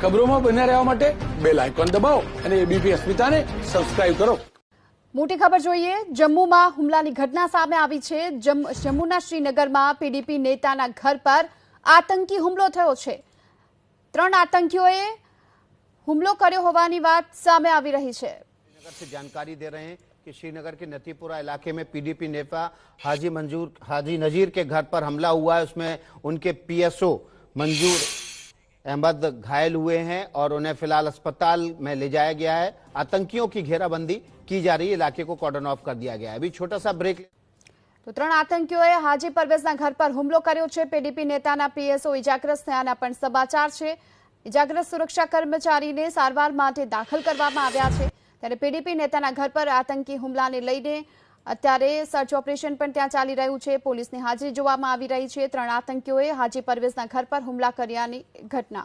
ખબરોમાં બન્યા રહેવા માટે બેલ આઇકોન દબાવો અને એબીપી અસ્મિતાને સબસ્ક્રાઇબ કરો। મોટી ખબર જોઈએ, જમ્મુમાં હુમલાની ઘટના સામે આવી છે। જમ્મુના શ્રીનગરમાં પીડીપી નેતાના ઘર પર આતંકી હુમલો થયો છે। 3 આતંકીઓએ હુમલો કર્યો હોવાની વાત સામે આવી રહી છે। श्रीनगर से जानकारी दे रहे हैं कि श्रीनगर के नतीपुरा इलाके में पीडीपी नेता हाजी नजीर के घर पर हमला हुआ है। उसमें उनके पीएसओ मंजूर अहमद घायल हुए हैं और उन्हें फिलहाल अस्पताल में ले जाया गया है। आतंकियों की घेराबंदी की जा रही है, इलाके को कॉर्डन ऑफ कर दिया गया है। अभी छोटा सा ब्रेक। तो 3 आतंकीओए हाजी परवेजના घर पर હુમલો કર્યો છે। પીડીપી નેતાના પીએસઓ ઇજાગ્રસ્ત થયાના પણ સમાચાર છે। ઇજાગ્રસ્ત સુરક્ષા કર્મચારીને સારવાર માટે દાખલ કરવામાં આવ્યા છે। ત્યારે પીડીપી નેતાના ઘર પર આતંકી હુમલાને લઈને અત્યારે સર્ચ ઓપરેશન પણ ત્યાં ચાલી રહ્યું છે। પોલીસની હાજરી જોવામાં આવી રહી છે। 3 આતંકીઓએ હાજી પરવેજના ઘર પર હુમલા કર્યાની ઘટના।